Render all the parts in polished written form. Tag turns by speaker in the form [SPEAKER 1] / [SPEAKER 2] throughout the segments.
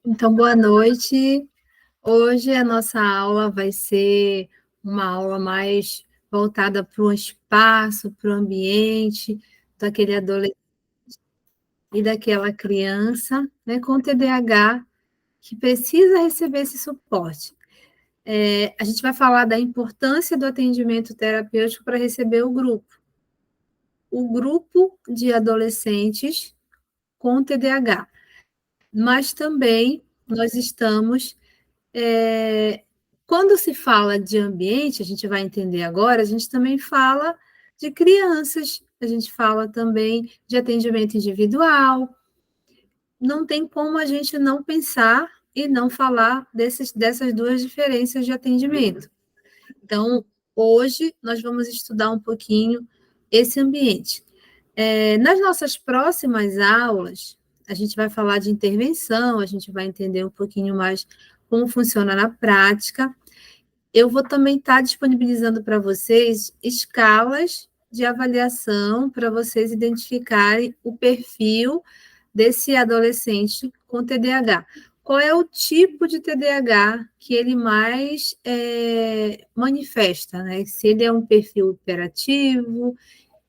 [SPEAKER 1] Então, boa noite. Hoje a nossa aula vai ser uma aula mais voltada para o espaço, para o ambiente, daquele adolescente e daquela criança, né, com TDAH, que precisa receber esse suporte. A gente vai falar da importância do atendimento terapêutico para receber o grupo de adolescentes com TDAH. Mas também nós estamos quando se fala de ambiente, a gente vai entender agora, a gente também fala de crianças, a gente fala também de atendimento individual. Não tem como a gente não pensar e não falar dessas duas diferenças de atendimento. Então, hoje, nós vamos estudar um pouquinho esse ambiente. Nas nossas próximas aulas, a gente vai falar de intervenção, a gente vai entender um pouquinho mais como funciona na prática. Eu vou também estar disponibilizando para vocês escalas de avaliação para vocês identificarem o perfil desse adolescente com TDAH. Qual é o tipo de TDAH que ele mais manifesta, né? Se ele é um perfil imperativo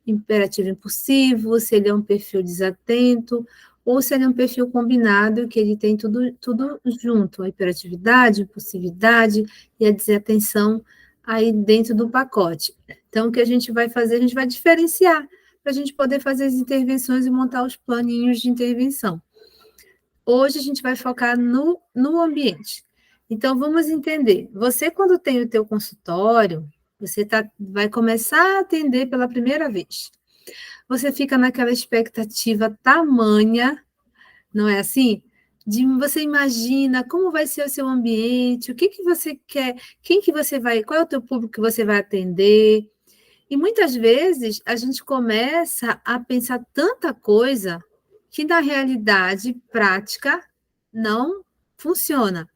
[SPEAKER 1] impulsivo, se ele é um perfil desatento, ou se ele é um perfil combinado, que ele tem tudo junto, a hiperatividade, a impulsividade e a desatenção aí dentro do pacote. Então, o que a gente vai fazer? A gente vai diferenciar, para a gente poder fazer as intervenções e montar os planinhos de intervenção. Hoje a gente vai focar no ambiente. Então, vamos entender. Você, quando tem o teu consultório, você vai começar a atender pela primeira vez. Você fica naquela expectativa tamanha, não é assim? Você imagina como vai ser o seu ambiente, o que que você quer, quem que você vai, qual é o teu público que você vai atender. E muitas vezes a gente começa a pensar tanta coisa que na realidade prática não funciona.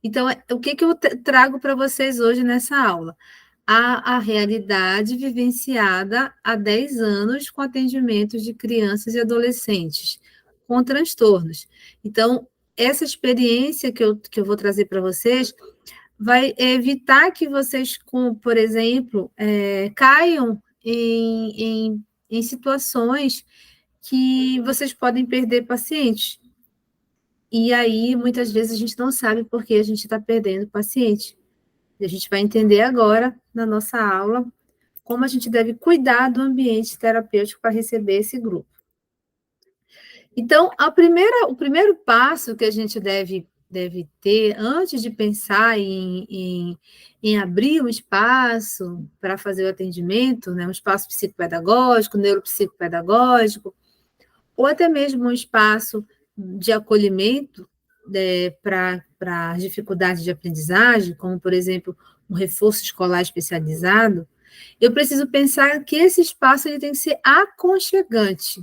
[SPEAKER 1] Então, o que que eu trago para vocês hoje nessa aula? A realidade vivenciada há 10 anos com atendimentos de crianças e adolescentes com transtornos. Então, essa experiência que eu vou trazer para vocês vai evitar que vocês, por exemplo, caiam em situações que vocês podem perder pacientes. E aí, muitas vezes, a gente não sabe por que a gente está perdendo paciente. E a gente vai entender agora, na nossa aula, como a gente deve cuidar do ambiente terapêutico para receber esse grupo. Então, o primeiro passo que a gente deve ter antes de pensar em abrir um espaço para fazer o atendimento, né, um espaço psicopedagógico, neuropsicopedagógico, ou até mesmo um espaço de acolhimento para as dificuldades de aprendizagem, como, por exemplo, um reforço escolar especializado, eu preciso pensar que esse espaço ele tem que ser aconchegante.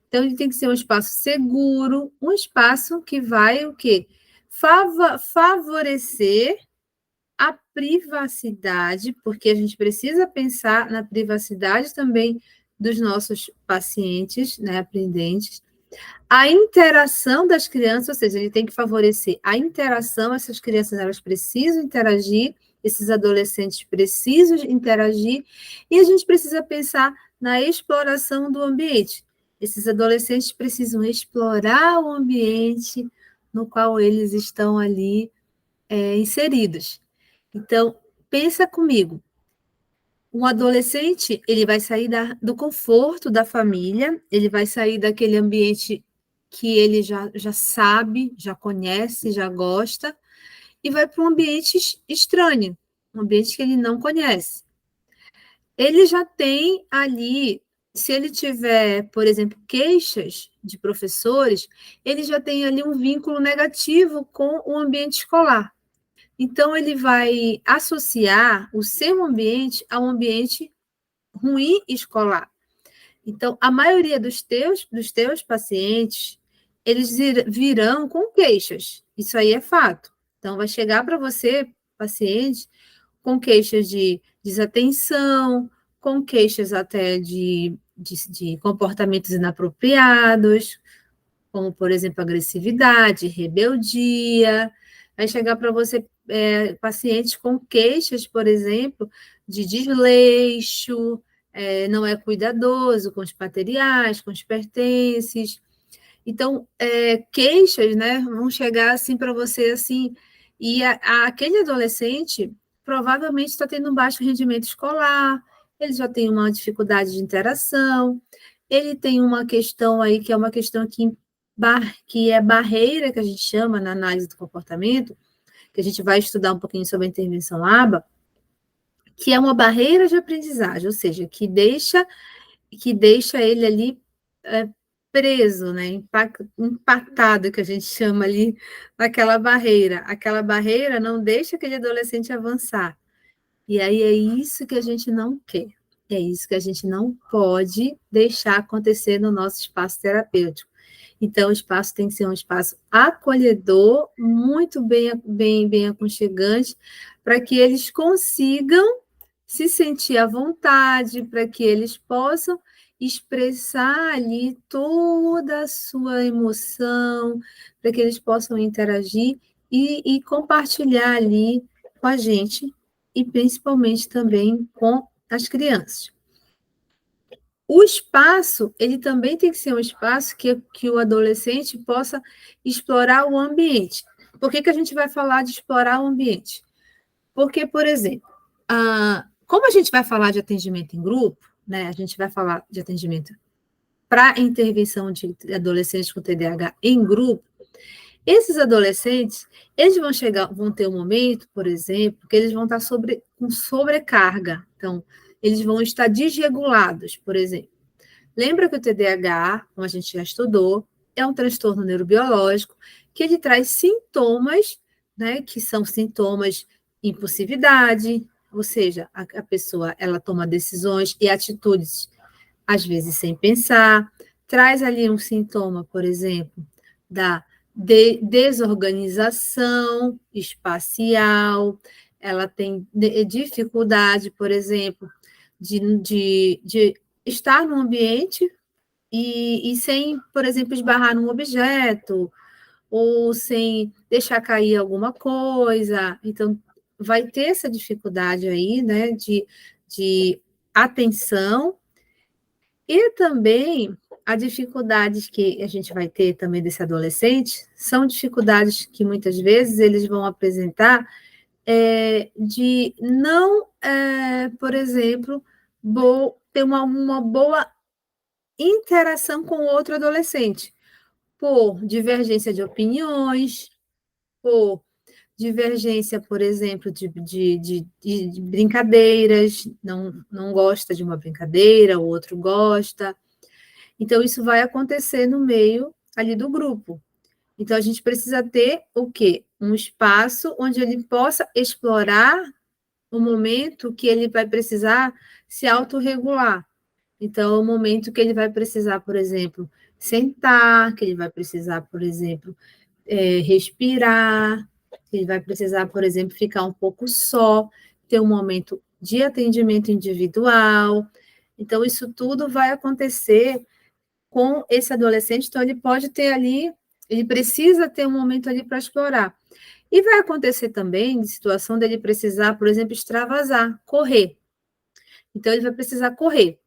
[SPEAKER 1] Então, ele tem que ser um espaço seguro, um espaço que vai o quê? Favorecer a privacidade, porque a gente precisa pensar na privacidade também dos nossos pacientes, né, aprendentes, a interação das crianças, ou seja, ele tem que favorecer a interação, essas crianças elas precisam interagir, esses adolescentes precisam interagir, e a gente precisa pensar na exploração do ambiente. Esses adolescentes precisam explorar o ambiente no qual eles estão ali inseridos. Então, pensa comigo, um adolescente, ele vai sair do conforto da família, ele vai sair daquele ambiente que ele já sabe, já conhece, já gosta, e vai para um ambiente estranho, um ambiente que ele não conhece. Ele já tem ali, se ele tiver, por exemplo, queixas de professores, ele já tem ali um vínculo negativo com o ambiente escolar. Então, ele vai associar o seu ambiente a um ambiente ruim escolar. Então, a maioria dos teus pacientes, eles virão com queixas. Isso aí é fato. Então, vai chegar para você, paciente, com queixas de desatenção, com queixas até de comportamentos inapropriados, como, por exemplo, agressividade, rebeldia. Vai chegar para você pacientes com queixas, por exemplo, de desleixo, não é cuidadoso com os materiais, com os pertences. Então, queixas, né, vão chegar assim para você assim, e aquele adolescente provavelmente está tendo um baixo rendimento escolar, ele já tem uma dificuldade de interação, ele tem uma questão aí que é uma questão que é barreira, que a gente chama na análise do comportamento, que a gente vai estudar um pouquinho sobre a intervenção ABA, que é uma barreira de aprendizagem, ou seja, que deixa ele ali preso, né, empatado, que a gente chama ali, naquela barreira. Aquela barreira não deixa aquele adolescente avançar. E aí é isso que a gente não quer. É isso que a gente não pode deixar acontecer no nosso espaço terapêutico. Então, o espaço tem que ser um espaço acolhedor, muito bem aconchegante, para que eles consigam se sentir à vontade, para que eles possam expressar ali toda a sua emoção, para que eles possam interagir e compartilhar ali com a gente, e principalmente também com as crianças. O espaço, ele também tem que ser um espaço que o adolescente possa explorar o ambiente. Por que a gente vai falar de explorar o ambiente? Porque, por exemplo, como a gente vai falar de atendimento em grupo, né, a gente vai falar de atendimento para intervenção de adolescentes com TDAH em grupo, esses adolescentes, eles vão ter um momento, por exemplo, que eles vão estar com sobrecarga. Então, eles vão estar desregulados, por exemplo. Lembra que o TDAH, como a gente já estudou, é um transtorno neurobiológico que ele traz sintomas, né, que são sintomas de impulsividade, ou seja, a pessoa ela toma decisões e atitudes, às vezes sem pensar, traz ali um sintoma, por exemplo, da desorganização espacial, ela tem dificuldade, por exemplo, de estar no ambiente e sem, por exemplo, esbarrar num objeto, ou sem deixar cair alguma coisa. Então, vai ter essa dificuldade aí, né, de atenção, e também as dificuldades que a gente vai ter também desse adolescente são dificuldades que muitas vezes eles vão apresentar de não, por exemplo, ter uma boa interação com outro adolescente, por divergência de opiniões, por divergência, por exemplo, de brincadeiras, não gosta de uma brincadeira, o outro gosta. Então, isso vai acontecer no meio ali do grupo. Então, a gente precisa ter o quê? Um espaço onde ele possa explorar o momento que ele vai precisar se autorregular. Então, é o momento que ele vai precisar, por exemplo, sentar, que ele vai precisar, por exemplo, respirar, que ele vai precisar, por exemplo, ficar um pouco só, ter um momento de atendimento individual. Então, isso tudo vai acontecer com esse adolescente, então ele pode ter ali, ele precisa ter um momento ali para explorar. E vai acontecer também de situação dele precisar, por exemplo, extravasar, correr. Então, ele vai precisar correr.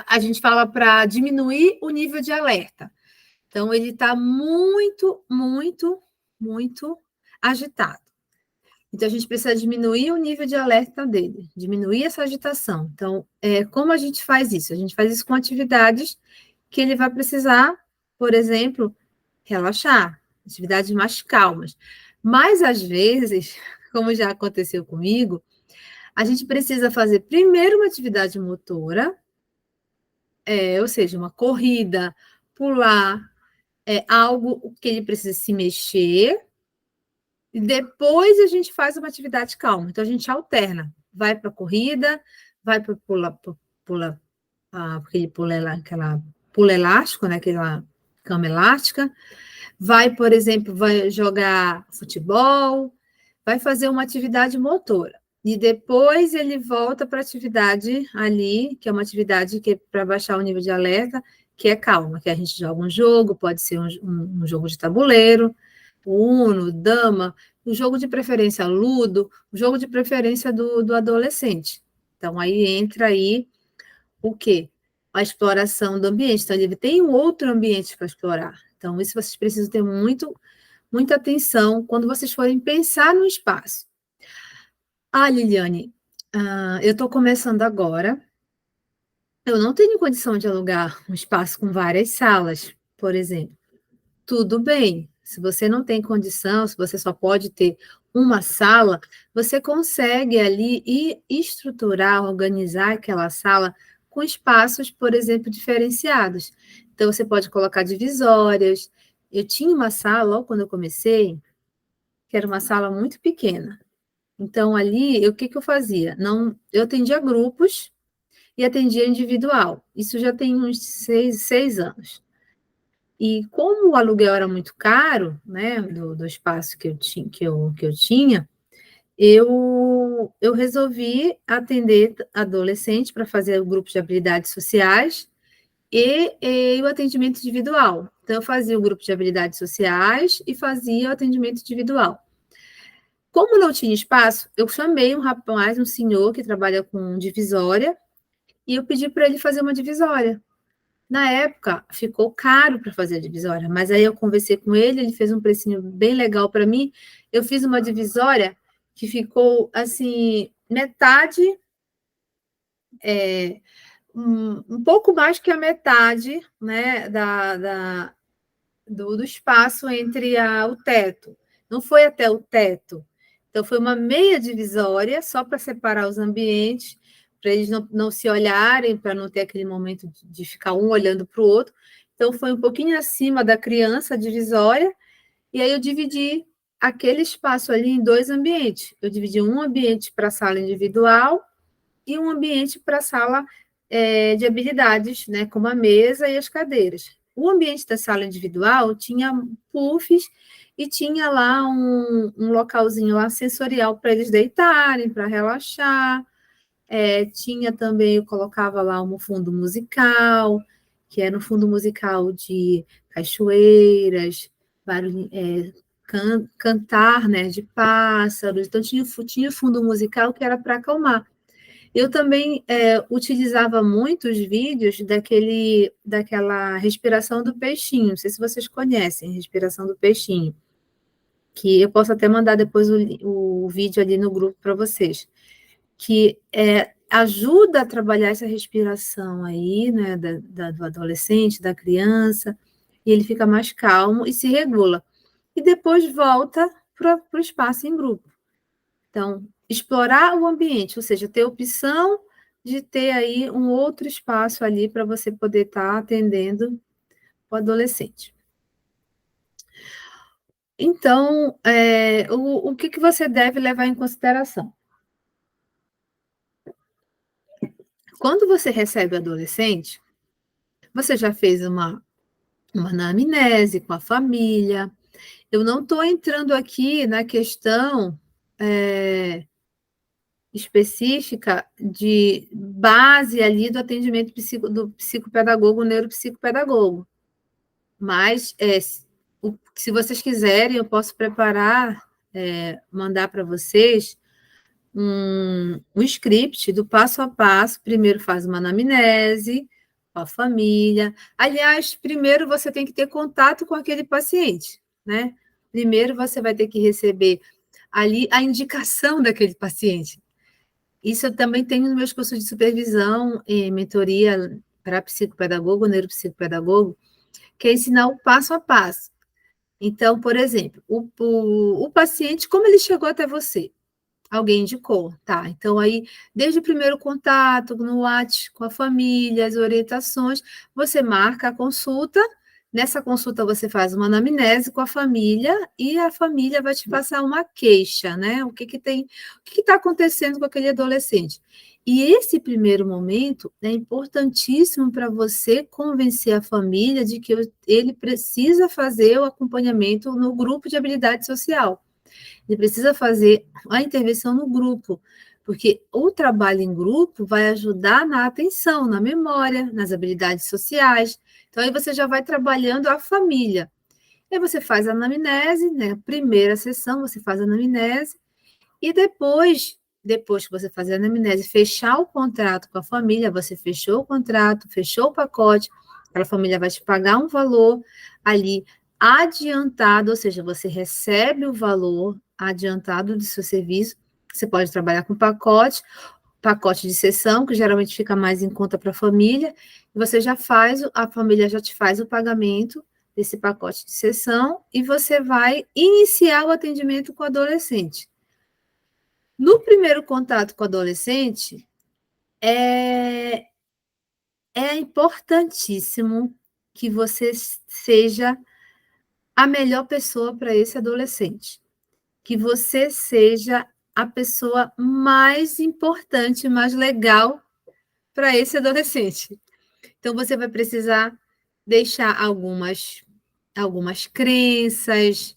[SPEAKER 1] A gente fala para diminuir o nível de alerta. Então, ele está muito, muito, muito agitado. Então, a gente precisa diminuir o nível de alerta dele, diminuir essa agitação. Então, como a gente faz isso? A gente faz isso com atividades que ele vai precisar, por exemplo, relaxar, atividades mais calmas. Mas, às vezes, como já aconteceu comigo, a gente precisa fazer primeiro uma atividade motora, ou seja, uma corrida, pular, algo que ele precisa se mexer, e depois a gente faz uma atividade calma. Então, a gente alterna. Vai para a corrida, vai para aquele pula elástico, né? Aquela cama elástica. Vai, por exemplo, vai jogar futebol, vai fazer uma atividade motora. E depois ele volta para a atividade ali, que é uma atividade que é para baixar o nível de alerta, que é calma, que a gente joga um jogo, pode ser um jogo de tabuleiro, Uno, dama, o jogo de preferência Ludo, o jogo de preferência do adolescente. Então, aí entra aí o quê? A exploração do ambiente. Então, ele tem um outro ambiente para explorar. Então, isso vocês precisam ter muita atenção quando vocês forem pensar no espaço. Liliane, eu estou começando agora. Eu não tenho condição de alugar um espaço com várias salas, por exemplo. Tudo bem. Se você não tem condição, se você só pode ter uma sala, você consegue ali ir estruturar, organizar aquela sala com espaços, por exemplo, diferenciados. Então, você pode colocar divisórias. Eu tinha uma sala, logo quando eu comecei, que era uma sala muito pequena. Então, ali, o que eu fazia? Não, eu atendia grupos e atendia individual. Isso já tem uns 6 anos. E como o aluguel era muito caro, né, do espaço que eu tinha, eu resolvi atender adolescente para fazer o grupo de habilidades sociais e o atendimento individual. Então, eu fazia o grupo de habilidades sociais e fazia o atendimento individual. Como não tinha espaço, eu chamei um rapaz, um senhor que trabalha com divisória, e eu pedi para ele fazer uma divisória. Na época, ficou caro para fazer a divisória, mas aí eu conversei com ele, ele fez um precinho bem legal para mim. Eu fiz uma divisória que ficou, assim, metade, um pouco mais que a metade, né, do espaço entre o teto. Não foi até o teto. Então, foi uma meia divisória, só para separar os ambientes, para eles não se olharem, para não ter aquele momento de ficar um olhando para o outro. Então, foi um pouquinho acima da criança, a divisória, e aí eu dividi aquele espaço ali em 2 ambientes. Eu dividi um ambiente para a sala individual e um ambiente para a sala de habilidades, né, como a mesa e as cadeiras. O ambiente da sala individual tinha puffs e tinha lá um localzinho lá sensorial para eles deitarem, para relaxar. Tinha também, eu colocava lá um fundo musical, que era um fundo musical de cachoeiras, cantar, né, de pássaros. Então, tinha fundo musical que era para acalmar. Eu também utilizava muito os vídeos daquela respiração do peixinho. Não sei se vocês conhecem, respiração do peixinho. Que eu posso até mandar depois o vídeo ali no grupo para vocês. Que ajuda a trabalhar essa respiração aí, né, do adolescente, da criança, e ele fica mais calmo e se regula. E depois volta para o espaço em grupo. Então, explorar o ambiente, ou seja, ter opção de ter aí um outro espaço ali para você poder estar atendendo o adolescente. Então, o que você deve levar em consideração? Quando você recebe o adolescente, você já fez uma anamnese com a família. Eu não estou entrando aqui na questão específica de base ali do atendimento do psicopedagogo, neuropsicopedagogo. Mas, se vocês quiserem, eu posso preparar, mandar para vocês um script do passo a passo. Primeiro faz uma anamnese com a família. Aliás, primeiro você tem que ter contato com aquele paciente, né? Primeiro você vai ter que receber ali a indicação daquele paciente. Isso eu também tenho nos meus cursos de supervisão e mentoria para psicopedagogo, neuropsicopedagogo, que é ensinar o passo a passo. Então, por exemplo, o paciente, como ele chegou até você? Alguém indicou, tá? Então, aí, desde o primeiro contato no WhatsApp com a família, as orientações, você marca a consulta. Nessa consulta, você faz uma anamnese com a família e a família vai te passar uma queixa, né? O que está acontecendo com aquele adolescente? E esse primeiro momento é importantíssimo para você convencer a família de que ele precisa fazer o acompanhamento no grupo de habilidade social. Ele precisa fazer a intervenção no grupo, Porque o trabalho em grupo vai ajudar na atenção, na memória, nas habilidades sociais. Então, aí você já vai trabalhando a família. Aí você faz a anamnese, né? Primeira sessão, você faz a anamnese, e depois que você fazer a anamnese, fechar o contrato com a família, você fechou o contrato, fechou o pacote, aquela família vai te pagar um valor ali adiantado, ou seja, você recebe o valor adiantado do seu serviço. Você pode trabalhar com pacote de sessão, que geralmente fica mais em conta para a família, e você já faz, a família já te faz o pagamento desse pacote de sessão, e você vai iniciar o atendimento com o adolescente. No primeiro contato com o adolescente, é importantíssimo que você seja a melhor pessoa para esse adolescente, que você seja a pessoa mais importante, mais legal para esse adolescente. Então, você vai precisar deixar algumas crenças,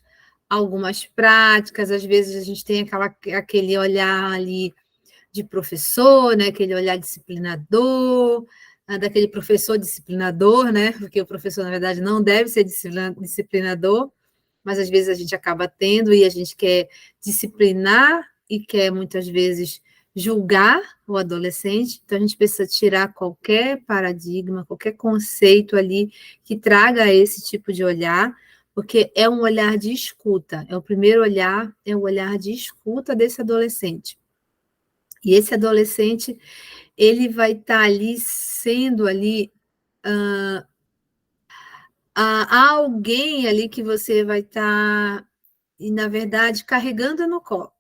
[SPEAKER 1] algumas práticas. Às vezes, a gente tem aquele olhar ali de professor, né? Aquele olhar disciplinador, daquele professor disciplinador, né? Porque o professor, na verdade, não deve ser disciplinador, mas às vezes a gente acaba tendo e a gente quer disciplinar e quer muitas vezes julgar o adolescente. Então a gente precisa tirar qualquer paradigma, qualquer conceito ali que traga esse tipo de olhar, porque é um olhar de escuta. É o primeiro olhar, é o olhar de escuta desse adolescente. E esse adolescente, ele vai estar ali sendo ali há alguém ali que você vai estar, e na verdade, carregando no colo.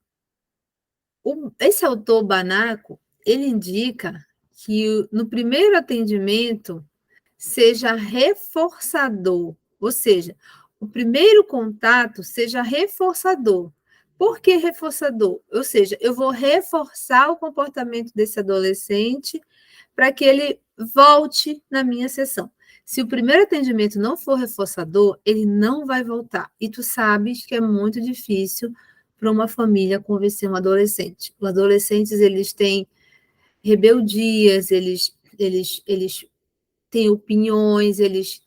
[SPEAKER 1] Esse autor Banaco, ele indica que no primeiro atendimento seja reforçador, ou seja, o primeiro contato seja reforçador. Por que reforçador? Ou seja, eu vou reforçar o comportamento desse adolescente para que ele volte na minha sessão. Se o primeiro atendimento não for reforçador, ele não vai voltar. E tu sabes que é muito difícil para uma família convencer um adolescente. Os adolescentes, eles têm rebeldias, eles têm opiniões, eles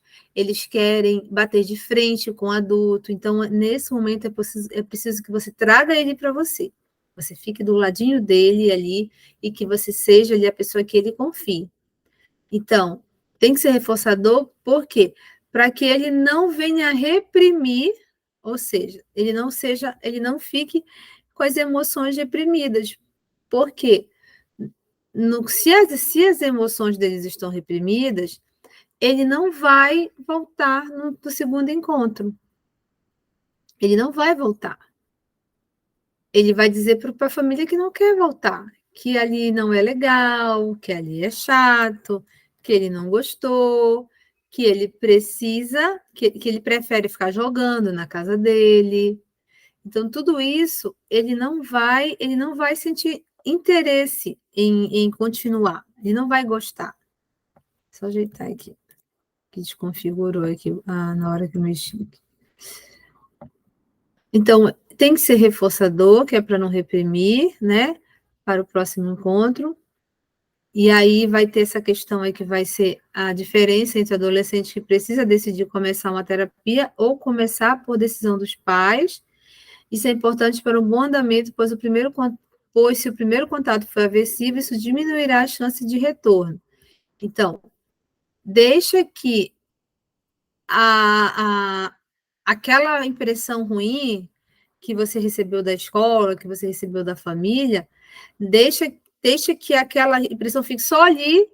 [SPEAKER 1] querem bater de frente com o adulto. Então, nesse momento, é preciso que você traga ele para você. Você fique do ladinho dele ali e que você seja ali a pessoa que ele confie. Então, tem que ser reforçador, por quê? Para que ele não venha reprimir, ou seja, ele não fique com as emoções reprimidas. Por quê? Se as emoções deles estão reprimidas, ele não vai voltar no segundo encontro. Ele não vai voltar. Ele vai dizer para a família que não quer voltar, que ali não é legal, que ali é chato, que ele não gostou, que ele precisa, que ele prefere ficar jogando na casa dele. Então, tudo isso ele não vai sentir interesse em continuar, ele não vai gostar. Só ajeitar aqui, que desconfigurou aqui na hora que eu mexi. Então, tem que ser reforçador, que é para não reprimir, né? Para o próximo encontro. E aí vai ter essa questão aí que vai ser a diferença entre o adolescente que precisa decidir começar uma terapia ou começar por decisão dos pais. Isso é importante para um bom andamento, pois se o primeiro contato for aversivo, isso diminuirá a chance de retorno. Então, deixa que aquela impressão ruim que você recebeu da escola, que você recebeu da família, deixa que aquela impressão fique só ali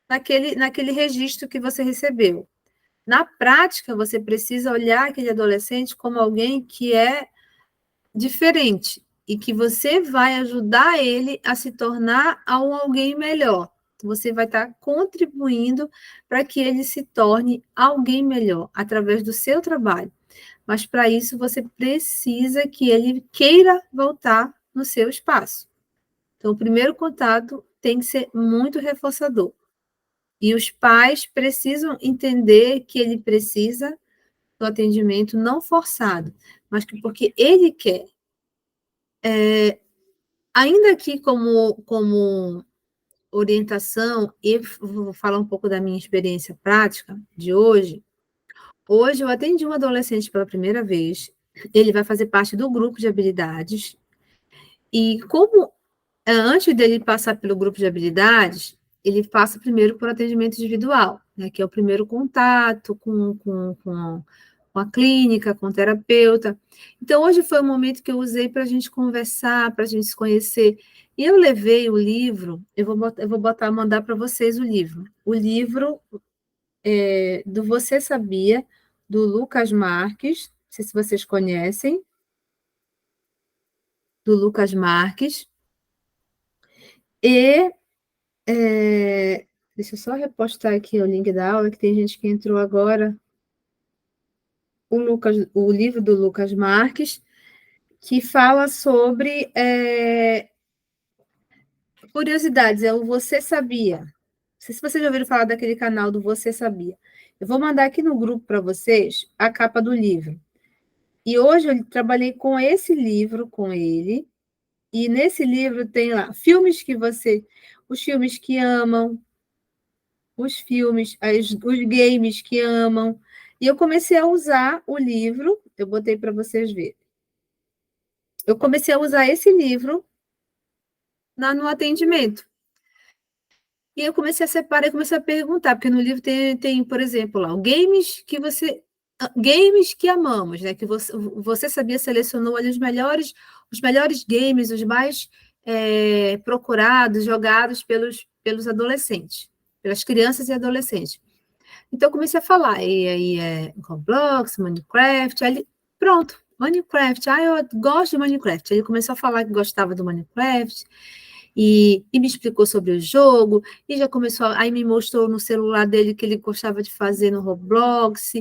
[SPEAKER 1] naquele registro que você recebeu. Na prática, você precisa olhar aquele adolescente como alguém que é diferente e que você vai ajudar ele a se tornar alguém melhor. Você vai estar contribuindo para que ele se torne alguém melhor através do seu trabalho. Mas para isso você precisa que ele queira voltar no seu espaço. Então, o primeiro contato tem que ser muito reforçador. E os pais precisam entender que ele precisa do atendimento não forçado, mas porque ele quer. Ainda aqui como orientação, e vou falar um pouco da minha experiência prática de hoje. Hoje eu atendi um adolescente pela primeira vez, ele vai fazer parte do grupo de habilidades, e como antes dele passar pelo grupo de habilidades, ele passa primeiro por atendimento individual, né, que é o primeiro contato com a clínica, com o terapeuta. Então, hoje foi o momento que eu usei para a gente conversar, para a gente se conhecer. E eu levei o livro, mandar para vocês o livro. O livro do Você Sabia, do Lucas Marques, não sei se vocês conhecem, do Lucas Marques, e deixa eu só repostar aqui o link da aula, que tem gente que entrou agora, o livro do Lucas Marques, que fala sobre curiosidades, é o Você Sabia. Não sei se vocês já ouviram falar daquele canal do Você Sabia. Eu vou mandar aqui no grupo para vocês a capa do livro. E hoje eu trabalhei com esse livro, com ele, e nesse livro tem lá os filmes que amam, os games que amam. E eu comecei a usar o livro, eu botei para vocês verem. Eu comecei a usar esse livro no atendimento. E eu comecei a separar e comecei a perguntar, porque no livro tem, por exemplo, lá, games que amamos, né? Que você sabia, selecionou ali os melhores games, os mais procurados, jogados pelos adolescentes, pelas crianças e adolescentes. Então, eu comecei a falar, e aí Roblox, Minecraft, aí pronto, Minecraft, eu gosto de Minecraft. Ele começou a falar que gostava do Minecraft, e me explicou sobre o jogo, e já começou, aí me mostrou no celular dele que ele gostava de fazer no Roblox.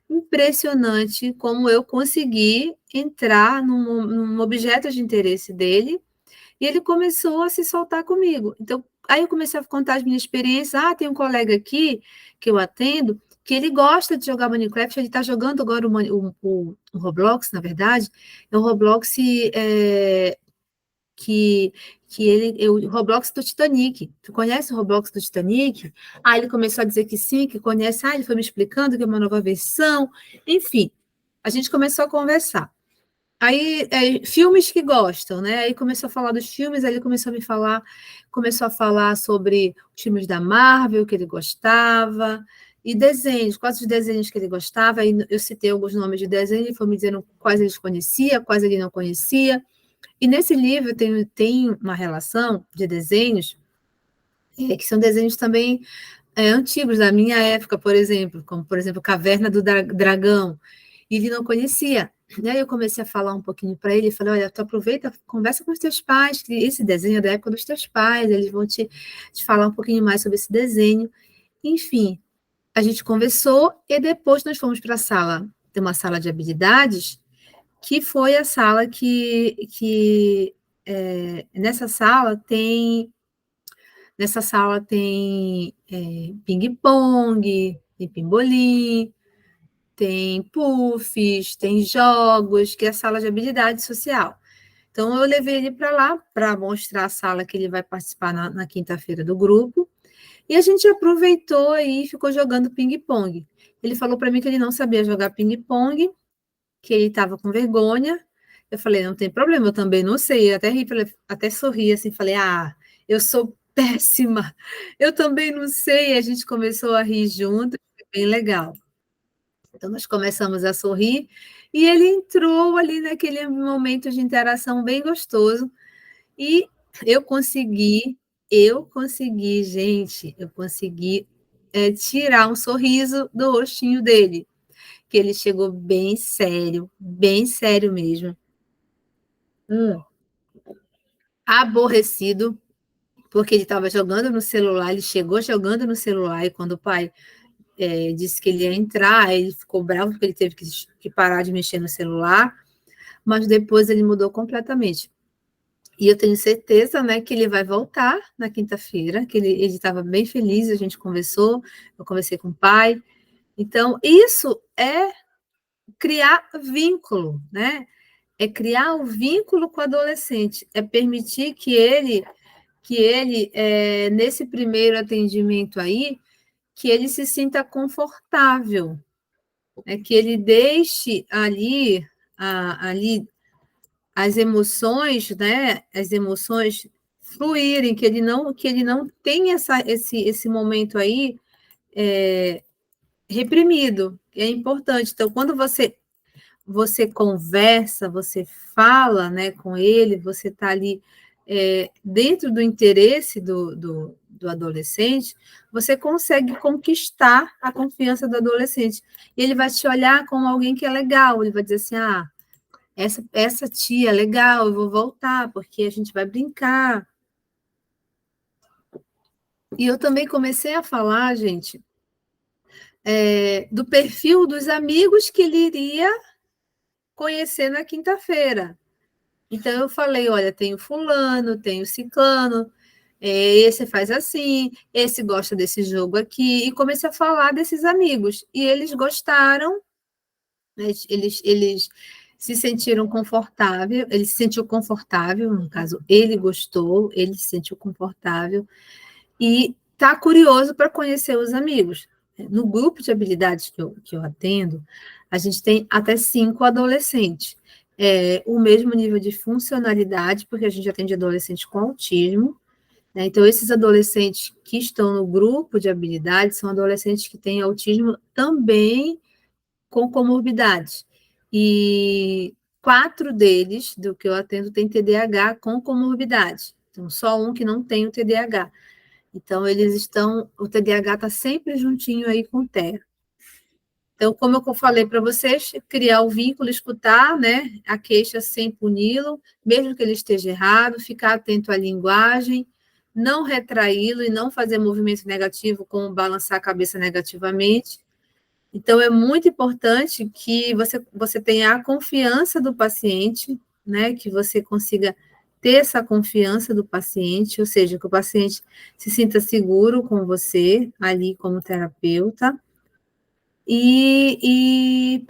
[SPEAKER 1] Impressionante como eu consegui entrar num objeto de interesse dele, e ele começou a se soltar comigo. Então, aí eu comecei a contar as minhas experiências. Tem um colega aqui que eu atendo, que ele gosta de jogar Minecraft, ele está jogando agora o Roblox, na verdade, é o Roblox que o Roblox do Titanic. Tu conhece o Roblox do Titanic? Ele começou a dizer que sim, que conhece. Ele foi me explicando que é uma nova versão. Enfim, a gente começou a conversar. Aí, filmes que gostam, né? Aí começou a falar dos filmes, aí ele começou a falar sobre os filmes da Marvel que ele gostava, e desenhos, quais os desenhos que ele gostava. Aí eu citei alguns nomes de desenhos, ele foi me dizendo quais ele conhecia, quais ele não conhecia. E nesse livro tem uma relação de desenhos, que são desenhos também antigos, da minha época, por exemplo, como, por exemplo, Caverna do Dragão, e ele não conhecia. E aí eu comecei a falar um pouquinho para ele, falei, olha, tu aproveita, conversa com os teus pais, que esse desenho é da época dos teus pais, eles vão te falar um pouquinho mais sobre esse desenho. Enfim, a gente conversou, e depois nós fomos para a sala, tem uma sala de habilidades, que foi a sala que nessa sala tem ping-pong, tem pimbolim, tem puffs, tem jogos, que é a sala de habilidade social. Então, eu levei ele para lá para mostrar a sala que ele vai participar na quinta-feira do grupo, e a gente aproveitou e ficou jogando ping-pong. Ele falou para mim que ele não sabia jogar ping-pong, que ele estava com vergonha. Eu falei, não tem problema, eu também não sei. Eu até ri, até sorri assim, falei, eu sou péssima, eu também não sei. E a gente começou a rir junto, foi bem legal. Então, nós começamos a sorrir, e ele entrou ali naquele momento de interação bem gostoso, e gente, eu consegui tirar um sorriso do rostinho dele, que ele chegou bem sério mesmo. Aborrecido, porque ele estava jogando no celular, ele chegou jogando no celular, e quando o pai disse que ele ia entrar, ele ficou bravo, porque ele teve que parar de mexer no celular, mas depois ele mudou completamente. E eu tenho certeza, né, que ele vai voltar na quinta-feira, que ele estava bem feliz, a gente conversou, eu conversei com o pai. Então, isso é criar vínculo, né? é criar o vínculo com o adolescente, é permitir que ele nesse primeiro atendimento aí, que ele se sinta confortável, que ele deixe ali as emoções, né? As emoções fluírem, que ele não tenha esse momento aí reprimido. É importante. Então, quando você conversa, você fala, né, com ele, você está ali dentro do interesse do adolescente, você consegue conquistar a confiança do adolescente. E ele vai te olhar como alguém que é legal, ele vai dizer assim, essa tia é legal, eu vou voltar, porque a gente vai brincar. E eu também comecei a falar, gente, do perfil dos amigos que ele iria conhecer na quinta-feira. Então, eu falei, olha, tem o fulano, tem o ciclano, esse faz assim, esse gosta desse jogo aqui, e comecei a falar desses amigos. E eles gostaram, né, eles se sentiram confortáveis, ele se sentiu confortável, no caso, ele gostou, ele se sentiu confortável, e está curioso para conhecer os amigos. No grupo de habilidades que eu atendo, a gente tem até 5 adolescentes. O mesmo nível de funcionalidade, porque a gente atende adolescentes com autismo, né? Então, esses adolescentes que estão no grupo de habilidades são adolescentes que têm autismo também com comorbidades. E 4 deles, do que eu atendo, têm TDAH com comorbidade. Então, só um que não tem o TDAH. Então, o TDAH está sempre juntinho aí com o TEA. Então, como eu falei para vocês, criar o vínculo, escutar, né, a queixa sem puni-lo, mesmo que ele esteja errado, ficar atento à linguagem, não retraí-lo e não fazer movimento negativo, como balançar a cabeça negativamente. Então, é muito importante que você tenha a confiança do paciente, né, que você consiga ter essa confiança do paciente, ou seja, que o paciente se sinta seguro com você, ali como terapeuta, e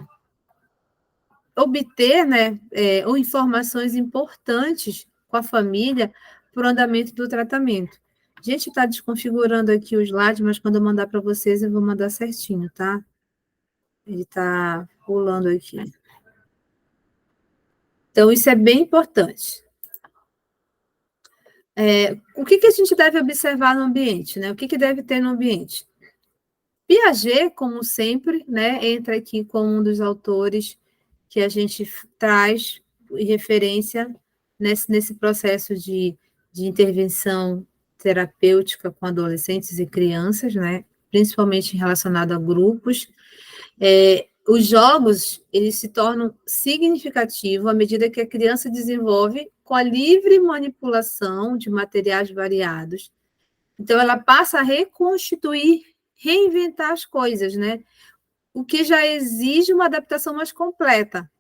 [SPEAKER 1] obter, né, ou informações importantes com a família para o andamento do tratamento. A gente está desconfigurando aqui os slides, mas quando eu mandar para vocês, eu vou mandar certinho, tá? Ele está pulando aqui. Então, isso é bem importante. O que a gente deve observar no ambiente, né? O que deve ter no ambiente? Piaget, como sempre, né, entra aqui como um dos autores que a gente traz em referência nesse processo de intervenção terapêutica com adolescentes e crianças, né, principalmente relacionado a grupos. Os jogos, eles se tornam significativos à medida que a criança desenvolve com a livre manipulação de materiais variados. Então, ela passa a reconstituir, reinventar as coisas, né? O que já exige uma adaptação mais completa.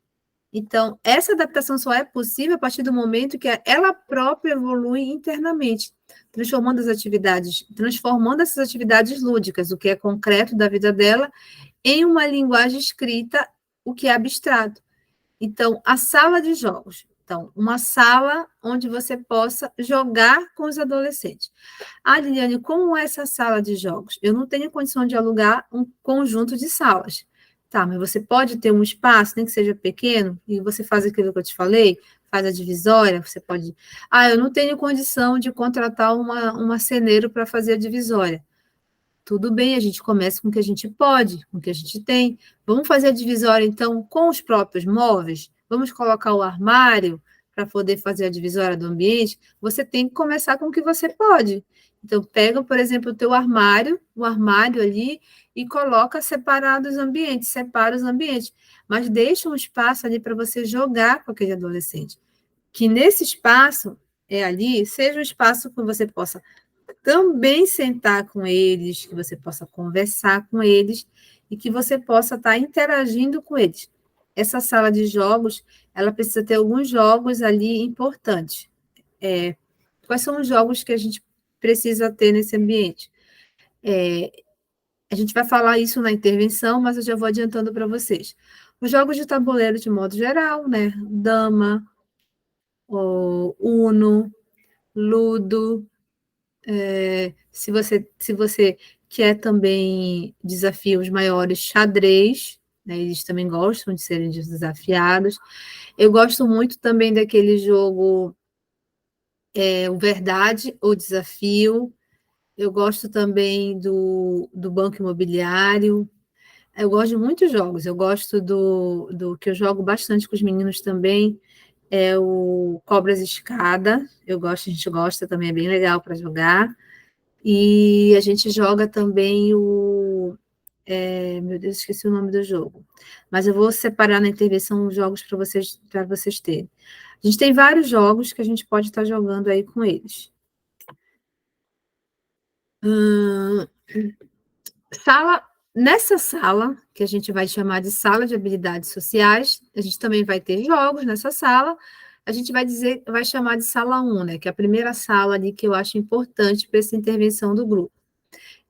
[SPEAKER 1] Então, essa adaptação só é possível a partir do momento que ela própria evolui internamente, transformando essas atividades lúdicas, o que é concreto da vida dela, em uma linguagem escrita, o que é abstrato. Então, a sala de jogos. Então, uma sala onde você possa jogar com os adolescentes. Liliane, como é essa sala de jogos? Eu não tenho condição de alugar um conjunto de salas. Tá, mas você pode ter um espaço, nem que seja pequeno, e você faz aquilo que eu te falei, faz a divisória, você pode... eu não tenho condição de contratar uma marceneiro para fazer a divisória. Tudo bem, a gente começa com o que a gente pode, com o que a gente tem. Vamos fazer a divisória, então, com os próprios móveis? Vamos colocar o armário para poder fazer a divisória do ambiente? Você tem que começar com o que você pode. Então, pega, por exemplo, o armário ali, e coloca separa os ambientes. Mas deixa um espaço ali para você jogar com aquele adolescente. Que nesse espaço, ali, seja um espaço que você possa também sentar com eles, que você possa conversar com eles e que você possa estar interagindo com eles. Essa sala de jogos, ela precisa ter alguns jogos ali importantes. Quais são os jogos que a gente precisa ter nesse ambiente? A gente vai falar isso na intervenção, mas eu já vou adiantando para vocês. Os jogos de tabuleiro, de modo geral, né? Dama, Uno, Ludo. Se você quer também desafios maiores, xadrez, né? Eles também gostam de serem desafiados. Eu gosto muito também daquele jogo, o Verdade ou Desafio. Eu gosto também do Banco Imobiliário. Eu gosto de muitos jogos. Eu gosto do que eu jogo bastante com os meninos também, é o Cobras Escada. A gente gosta também, é bem legal para jogar. E a gente joga também meu Deus, esqueci o nome do jogo. Mas eu vou separar na intervenção os jogos para vocês terem. A gente tem vários jogos que a gente pode estar jogando aí com eles. Sala, nessa sala, que a gente vai chamar de sala de habilidades sociais, a gente também vai ter jogos nessa sala. A gente vai chamar de sala 1, né, que é a primeira sala ali que eu acho importante para essa intervenção do grupo.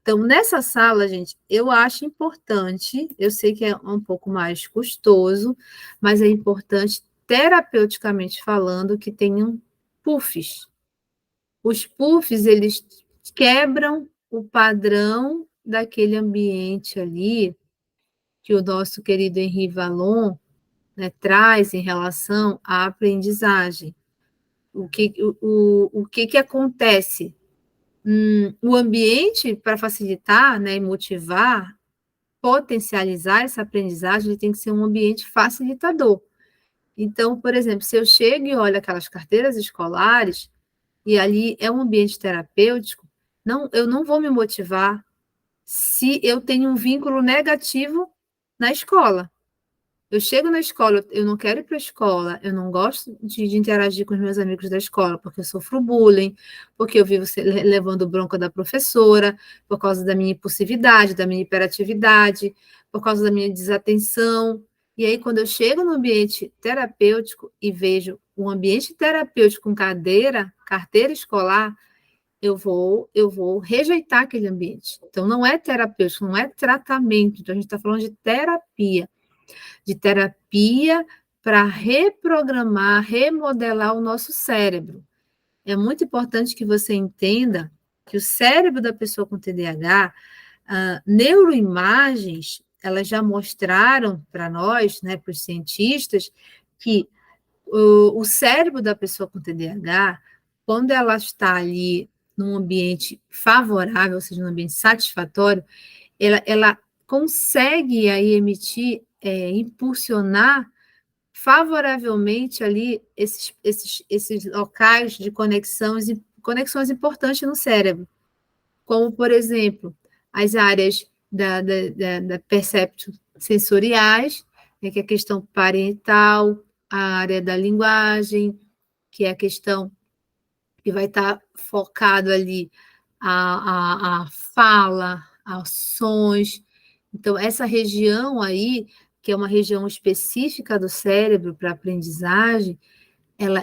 [SPEAKER 1] Então, nessa sala, gente, eu acho importante, eu sei que é um pouco mais custoso, mas é importante, terapeuticamente falando, que tenham puffs. Os puffs, eles quebram o padrão daquele ambiente ali que o nosso querido Henri Vallon, né, traz em relação à aprendizagem. O que acontece? O ambiente, para facilitar, né, e motivar, potencializar essa aprendizagem, ele tem que ser um ambiente facilitador. Então, por exemplo, se eu chego e olho aquelas carteiras escolares, e ali é um ambiente terapêutico, eu não vou me motivar se eu tenho um vínculo negativo na escola. Eu chego na escola, eu não quero ir para a escola, eu não gosto de interagir com os meus amigos da escola, porque eu sofro bullying, porque eu vivo levando bronca da professora, por causa da minha impulsividade, da minha hiperatividade, por causa da minha desatenção. E aí, quando eu chego no ambiente terapêutico e vejo um ambiente terapêutico com carteira escolar, eu vou rejeitar aquele ambiente. Então, não é terapêutico, não é tratamento. Então, a gente está falando de terapia para reprogramar, remodelar o nosso cérebro. É muito importante que você entenda que o cérebro da pessoa com TDAH, neuroimagens, elas já mostraram para nós, né, para os cientistas, que o cérebro da pessoa com TDAH, quando ela está ali num ambiente favorável, ou seja, num ambiente satisfatório, ela consegue aí emitir, impulsionar favoravelmente ali esses locais de conexões importantes no cérebro, como, por exemplo, as áreas da percepção sensoriais, né, que é a questão parental, a área da linguagem, que é a questão que vai estar focado ali a fala, ações. Então, essa região aí, que é uma região específica do cérebro para aprendizagem,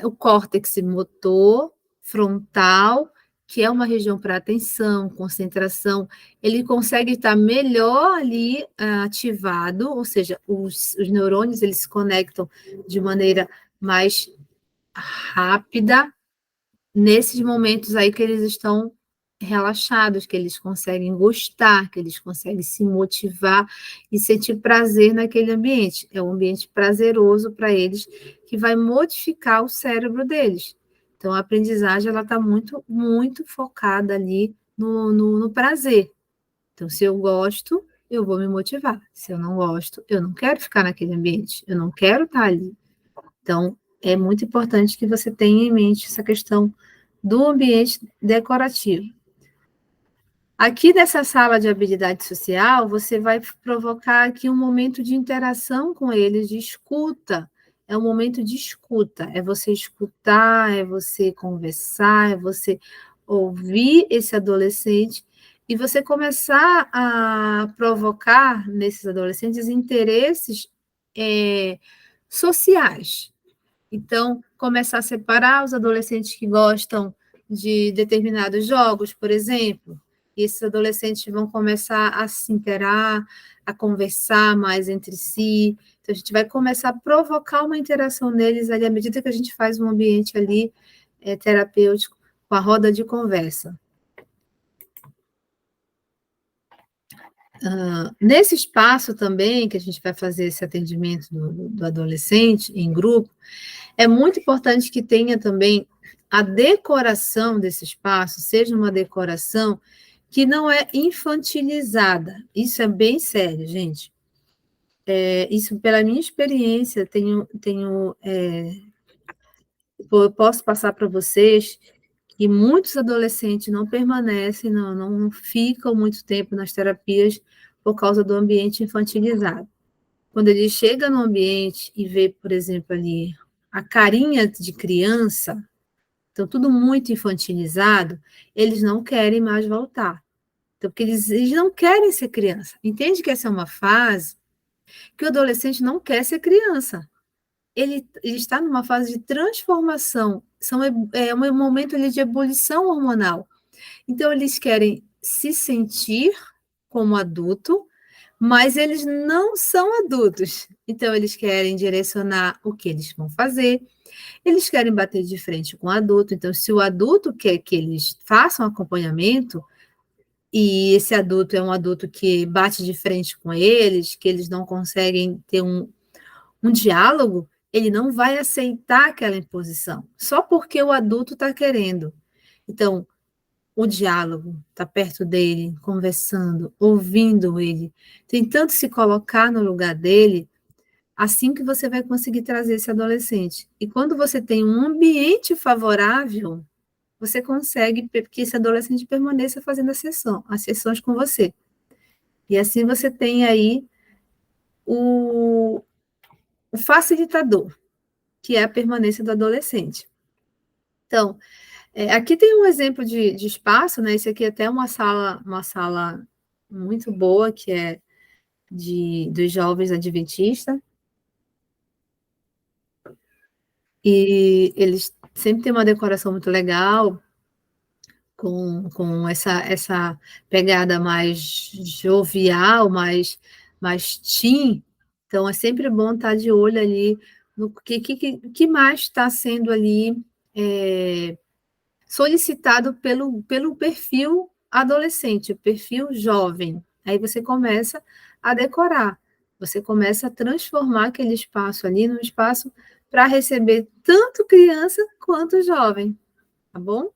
[SPEAKER 1] o córtex motor frontal, que é uma região para atenção, concentração, ele consegue estar melhor ali ativado, ou seja, os neurônios eles se conectam de maneira mais rápida nesses momentos aí que eles estão relaxados, que eles conseguem gostar, que eles conseguem se motivar e sentir prazer naquele ambiente. É um ambiente prazeroso para eles, que vai modificar o cérebro deles. Então, a aprendizagem ela está muito, muito focada ali no prazer. Então, se eu gosto, eu vou me motivar. Se eu não gosto, eu não quero ficar naquele ambiente, eu não quero estar ali. Então, é muito importante que você tenha em mente essa questão do ambiente decorativo. Aqui nessa sala de habilidade social, você vai provocar aqui um momento de interação com eles, de escuta. É um momento de escuta, é você escutar, é você conversar, é você ouvir esse adolescente e você começar a provocar nesses adolescentes interesses sociais. Então, começar a separar os adolescentes que gostam de determinados jogos, por exemplo, e esses adolescentes vão começar a se interar, a conversar mais entre si. Então, a gente vai começar a provocar uma interação neles ali, à medida que a gente faz um ambiente ali terapêutico, com a roda de conversa. Nesse espaço também, que a gente vai fazer esse atendimento do adolescente em grupo, é muito importante que tenha também a decoração desse espaço, seja uma decoração que não é infantilizada. Isso é bem sério, gente. Isso, pela minha experiência, eu posso passar para vocês que muitos adolescentes não permanecem, não ficam muito tempo nas terapias por causa do ambiente infantilizado. Quando ele chega no ambiente e vê, por exemplo, ali a carinha de criança, então tudo muito infantilizado, eles não querem mais voltar. Então, porque eles não querem ser criança. Entende que essa é uma fase que o adolescente não quer ser criança. Ele está numa fase de transformação, um momento ali de ebulição hormonal. Então, eles querem se sentir como adulto, mas eles não são adultos. Então, eles querem direcionar o que eles vão fazer, eles querem bater de frente com o adulto. Então, se o adulto quer que eles façam acompanhamento, e esse adulto é um adulto que bate de frente com eles, que eles não conseguem ter um diálogo, ele não vai aceitar aquela imposição, só porque o adulto está querendo. Então, o diálogo, está perto dele, conversando, ouvindo ele, tentando se colocar no lugar dele, assim que você vai conseguir trazer esse adolescente. E quando você tem um ambiente favorável, você consegue que esse adolescente permaneça fazendo as sessões com você. E assim você tem aí o facilitador, que é a permanência do adolescente. Então, aqui tem um exemplo de espaço, né? Esse aqui é até uma sala muito boa, que é dos jovens adventistas. E eles sempre têm uma decoração muito legal, com essa pegada mais jovial, mais teen. Então, é sempre bom estar de olho ali no que mais está sendo ali solicitado pelo perfil adolescente, o perfil jovem. Aí você começa a decorar, você começa a transformar aquele espaço ali num espaço para receber tanto criança quanto jovem, tá bom?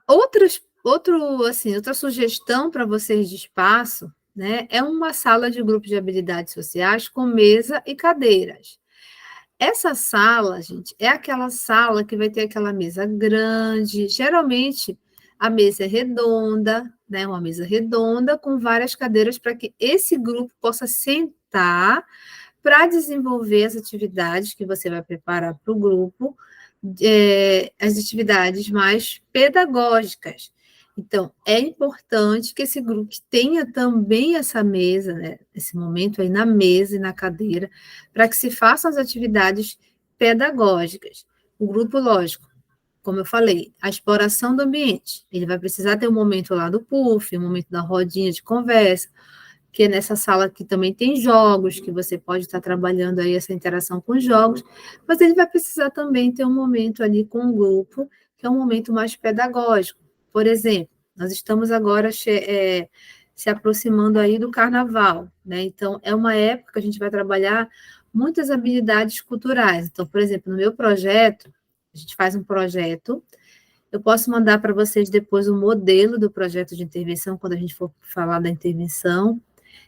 [SPEAKER 1] Outra sugestão para vocês de espaço, né, é uma sala de grupo de habilidades sociais com mesa e cadeiras. Essa sala, gente, é aquela sala que vai ter aquela mesa grande, geralmente a mesa é redonda, né, uma mesa redonda com várias cadeiras para que esse grupo possa sentar para desenvolver as atividades que você vai preparar para o grupo, as atividades mais pedagógicas. Então, é importante que esse grupo tenha também essa mesa, né, esse momento aí na mesa e na cadeira, para que se façam as atividades pedagógicas. O grupo, lógico, como eu falei, a exploração do ambiente. Ele vai precisar ter um momento lá do puff, um momento da rodinha de conversa, que nessa sala aqui também tem jogos, que você pode estar trabalhando aí essa interação com jogos, mas ele vai precisar também ter um momento ali com o grupo, que é um momento mais pedagógico. Por exemplo, nós estamos agora se aproximando aí do carnaval, né? Então, é uma época que a gente vai trabalhar muitas habilidades culturais. Então, por exemplo, no meu projeto, a gente faz um projeto, eu posso mandar para vocês depois o modelo do projeto de intervenção, quando a gente for falar da intervenção.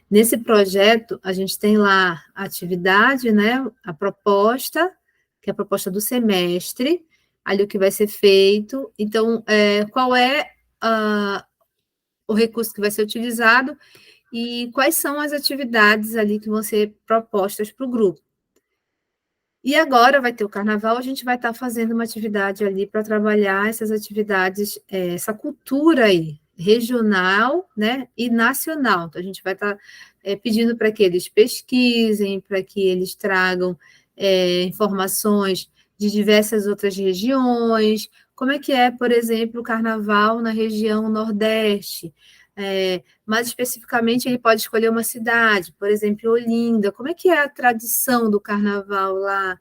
[SPEAKER 1] Nesse projeto, a gente tem lá a atividade, né, a proposta, que é a proposta do semestre, ali o que vai ser feito. Então, qual é o recurso que vai ser utilizado e quais são as atividades ali que vão ser propostas para o grupo. E agora vai ter o carnaval, a gente vai estar fazendo uma atividade ali para trabalhar essas atividades, essa cultura aí, regional, né, e nacional. Então, a gente vai estar pedindo para que eles pesquisem, para que eles tragam informações de diversas outras regiões, como é que é, por exemplo, o carnaval na região Nordeste, Mais especificamente, ele pode escolher uma cidade, por exemplo, Olinda. Como é que é a tradição do carnaval lá?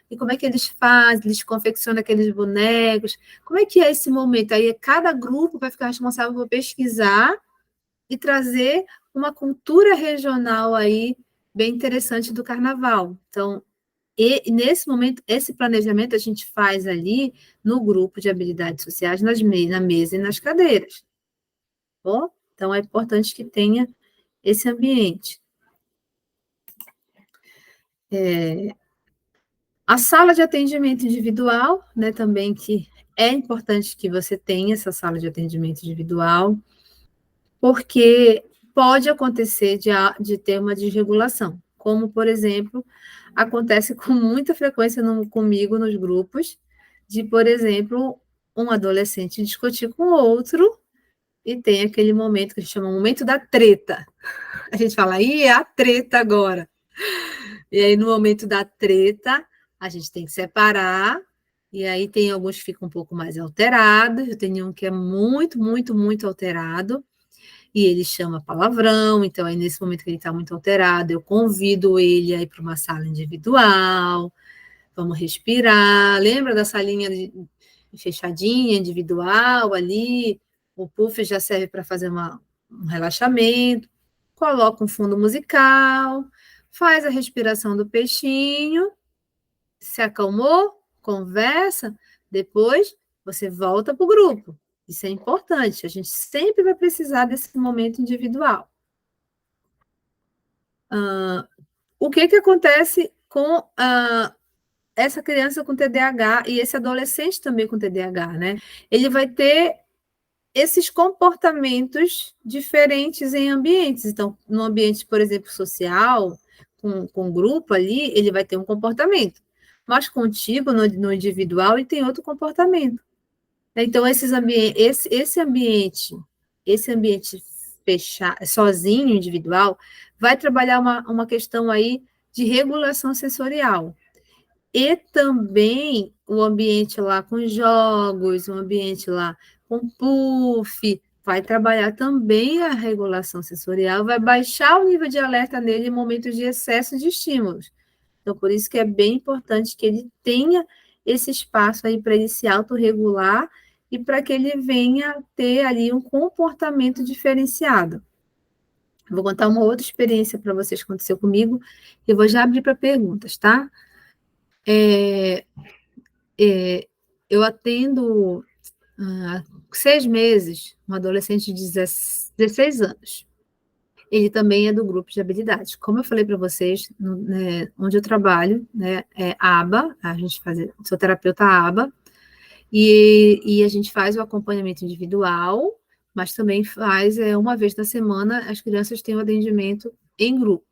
[SPEAKER 1] E como é que eles fazem? Eles confeccionam aqueles bonecos? Como é que é esse momento? Aí cada grupo vai ficar responsável por pesquisar e trazer uma cultura regional aí bem interessante do carnaval. Então, nesse momento, esse planejamento a gente faz ali no grupo de habilidades sociais, na mesa e nas cadeiras. Bom? Então, é importante que tenha esse ambiente. A sala de atendimento individual, né, também que é importante que você tenha essa sala de atendimento individual, porque pode acontecer de ter uma desregulação, como, por exemplo, acontece com muita frequência comigo nos grupos, de, por exemplo, um adolescente discutir com outro e tem aquele momento que a gente chama momento da treta. A gente fala, é a treta agora. E aí, no momento da treta, a gente tem que separar, e aí tem alguns que ficam um pouco mais alterados, eu tenho um que é muito, muito, muito alterado, e ele chama palavrão, então aí nesse momento que ele está muito alterado, eu convido ele a ir para uma sala individual, vamos respirar, lembra da salinha fechadinha, individual, ali, o puff já serve para fazer um relaxamento, coloca um fundo musical, faz a respiração do peixinho, se acalmou, conversa, depois você volta para o grupo. Isso é importante, a gente sempre vai precisar desse momento individual. O que acontece com essa criança com TDAH e esse adolescente também com TDAH, né? Ele vai ter esses comportamentos diferentes em ambientes. Então, no ambiente, por exemplo, social, com grupo ali, ele vai ter um comportamento. Mas contigo, no individual, ele tem outro comportamento. Então, esse ambiente fechado, sozinho, individual, vai trabalhar uma questão aí de regulação sensorial. E também o ambiente lá com jogos, o ambiente lá com puff, vai trabalhar também a regulação sensorial, vai baixar o nível de alerta nele em momentos de excesso de estímulos. Então, por isso que é bem importante que ele tenha esse espaço aí para ele se autorregular e para que ele venha ter ali um comportamento diferenciado. Vou contar uma outra experiência para vocês que aconteceu comigo e vou já abrir para perguntas, tá? Eu atendo há 6 meses um adolescente de 16 anos. Ele também é do grupo de habilidades. Como eu falei para vocês, né, onde eu trabalho, né, é ABA, a gente faz, sou terapeuta ABA, e a gente faz o acompanhamento individual, mas também faz, uma vez na semana, as crianças têm o atendimento em grupo.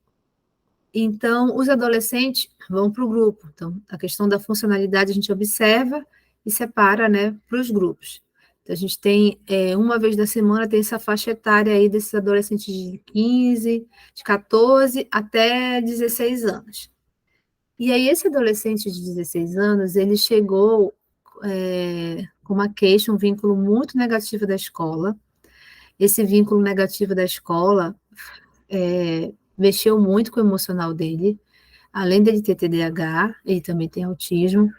[SPEAKER 1] Então, os adolescentes vão para o grupo. Então, a questão da funcionalidade a gente observa e separa, né, para os grupos. Então, a gente tem, uma vez na semana, tem essa faixa etária aí desses adolescentes de 15, de 14 até 16 anos. E aí, esse adolescente de 16 anos, ele chegou com uma queixa, um vínculo muito negativo da escola. Esse vínculo negativo da escola mexeu muito com o emocional dele. Além dele ter TDAH, ele também tem autismo.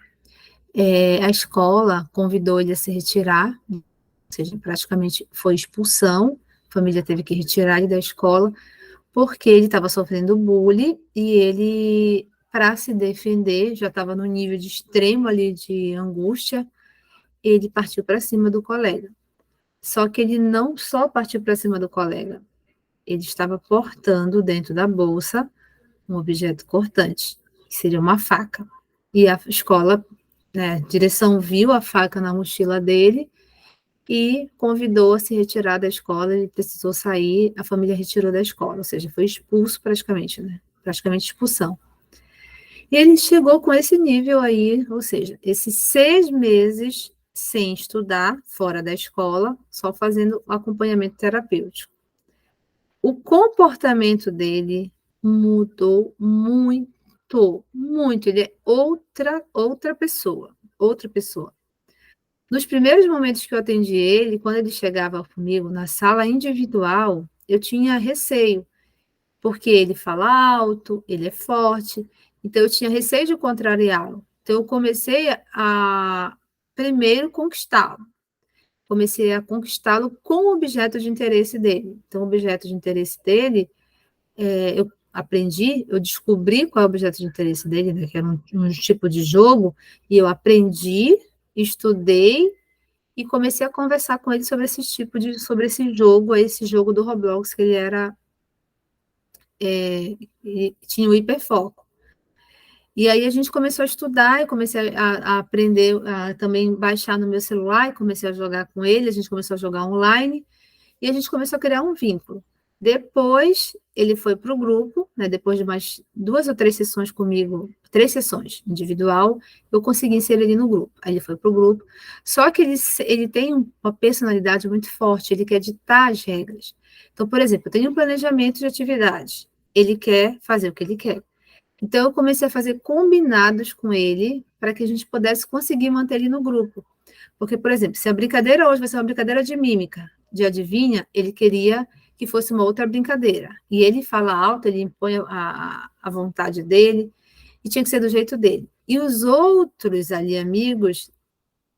[SPEAKER 1] A escola convidou ele a se retirar, ou seja, praticamente foi expulsão, a família teve que retirar ele da escola, porque ele estava sofrendo bullying e ele, para se defender, já estava no nível de extremo ali de angústia, ele partiu para cima do colega. Só que ele não só partiu para cima do colega, ele estava portando dentro da bolsa um objeto cortante, que seria uma faca. E a escola, né, a direção viu a faca na mochila dele e convidou a se retirar da escola, ele precisou sair, a família retirou da escola, ou seja, foi expulso praticamente, né? Praticamente expulsão. E ele chegou com esse nível aí, ou seja, esses 6 meses sem estudar, fora da escola, só fazendo acompanhamento terapêutico. O comportamento dele mudou muito, muito. Ele é outra pessoa, outra pessoa. Nos primeiros momentos que eu atendi ele, quando ele chegava comigo na sala individual, eu tinha receio, porque ele fala alto, ele é forte, então eu tinha receio de contrariá-lo. Então eu comecei a primeiro conquistá-lo. Comecei a conquistá-lo com o objeto de interesse dele. Então, o objeto de interesse dele, eu aprendi, eu descobri qual é o objeto de interesse dele, né, que era um tipo de jogo, e eu aprendi, estudei e comecei a conversar com ele sobre sobre esse jogo do Roblox, que ele era, ele tinha o hiperfoco. E aí a gente começou a estudar, eu comecei a aprender a também baixar no meu celular, e comecei a jogar com ele, a gente começou a jogar online, e a gente começou a criar um vínculo. Depois, ele foi para o grupo, né, depois de mais 2 ou 3 sessões comigo, 3 sessões individual, eu consegui inserir ele no grupo. Aí ele foi para o grupo. Só que ele tem uma personalidade muito forte, ele quer ditar as regras. Então, por exemplo, eu tenho um planejamento de atividades, ele quer fazer o que ele quer. Então, eu comecei a fazer combinados com ele para que a gente pudesse conseguir manter ele no grupo. Porque, por exemplo, se a brincadeira hoje vai ser uma brincadeira de mímica, de adivinha, ele queria que fosse uma outra brincadeira. E ele fala alto, ele impõe a vontade dele, e tinha que ser do jeito dele. E os outros ali, amigos,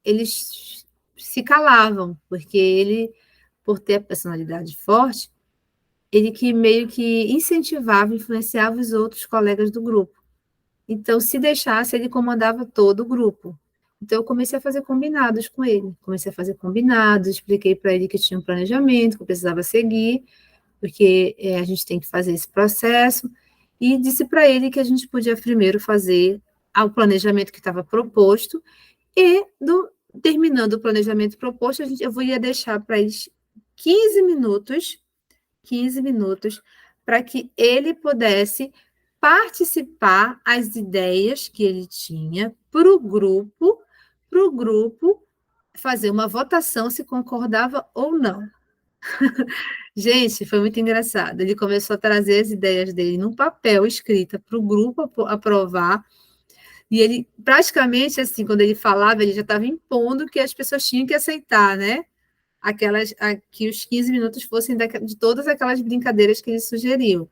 [SPEAKER 1] eles se calavam, porque ele, por ter a personalidade forte, ele que meio que incentivava, influenciava os outros colegas do grupo. Então, se deixasse, ele comandava todo o grupo. Então, eu comecei a fazer combinados com ele. Comecei a fazer combinados, expliquei para ele que tinha um planejamento, que eu precisava seguir, porque a gente tem que fazer esse processo, e disse para ele que a gente podia primeiro fazer o planejamento que estava proposto, e terminando o planejamento proposto, eu ia deixar para eles 15 minutos 15 minutos para que ele pudesse participar as ideias que ele tinha para o grupo fazer uma votação se concordava ou não. Gente, foi muito engraçado. Ele começou a trazer as ideias dele num papel escrita para o grupo aprovar. E ele, praticamente, assim, quando ele falava, ele já estava impondo que as pessoas tinham que aceitar, né? Que os 15 minutos fossem de todas aquelas brincadeiras que ele sugeriu.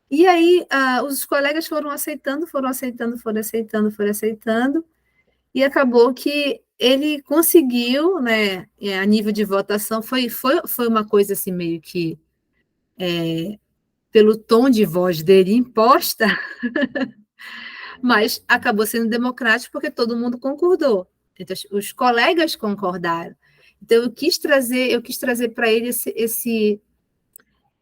[SPEAKER 1] E aí, os colegas foram aceitando, foram aceitando, e acabou que ele conseguiu, né, a nível de votação, foi uma coisa assim, meio que pelo tom de voz dele imposta, mas acabou sendo democrático porque todo mundo concordou. Então, os colegas concordaram. Então, eu quis trazer para ele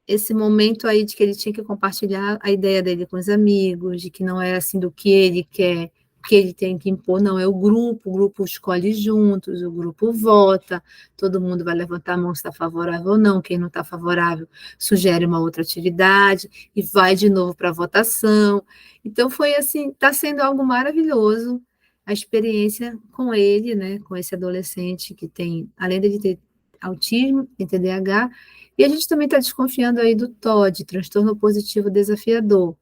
[SPEAKER 1] esse momento aí de que ele tinha que compartilhar a ideia dele com os amigos, de que não é assim do que ele quer, o que ele tem que impor, não, é o grupo escolhe juntos, o grupo vota, todo mundo vai levantar a mão se está favorável ou não, quem não está favorável sugere uma outra atividade e vai de novo para a votação. Então foi assim, está sendo algo maravilhoso a experiência com ele, né, com esse adolescente que tem, além de ter autismo, tem TDAH, e a gente também está desconfiando aí do TOD, transtorno positivo desafiador,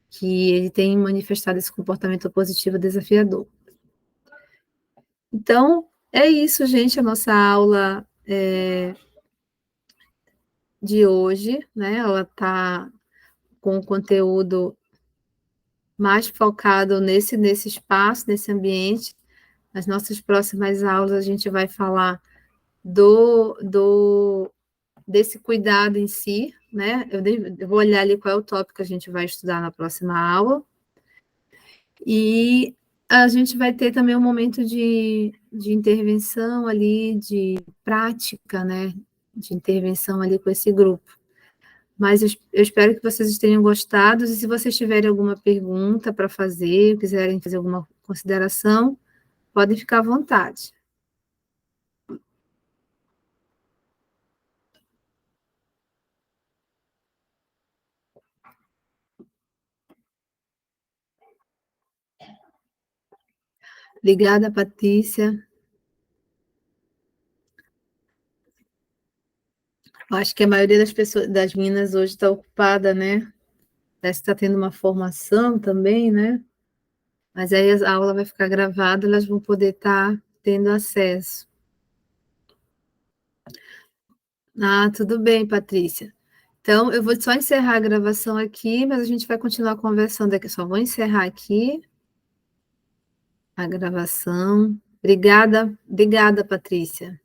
[SPEAKER 1] que ele tem manifestado esse comportamento positivo desafiador. Então, é isso, gente, a nossa aula de hoje, né? Ela está com o conteúdo mais focado nesse espaço, nesse ambiente. Nas nossas próximas aulas, a gente vai falar desse cuidado em si, né? Eu vou olhar ali qual é o tópico que a gente vai estudar na próxima aula. E a gente vai ter também um momento de intervenção ali, de prática, né? De intervenção ali com esse grupo. Mas eu espero que vocês tenham gostado, e se vocês tiverem alguma pergunta para fazer, quiserem fazer alguma consideração, podem ficar à vontade. Obrigada, Patrícia. Eu acho que a maioria das pessoas, das meninas hoje está ocupada, né? Parece que está tendo uma formação também, né? Mas aí a aula vai ficar gravada, elas vão poder estar tendo acesso. Ah, tudo bem, Patrícia. Então, eu vou só encerrar a gravação aqui, mas a gente vai continuar conversando aqui. Só vou encerrar aqui a gravação. Obrigada, obrigada, Patrícia.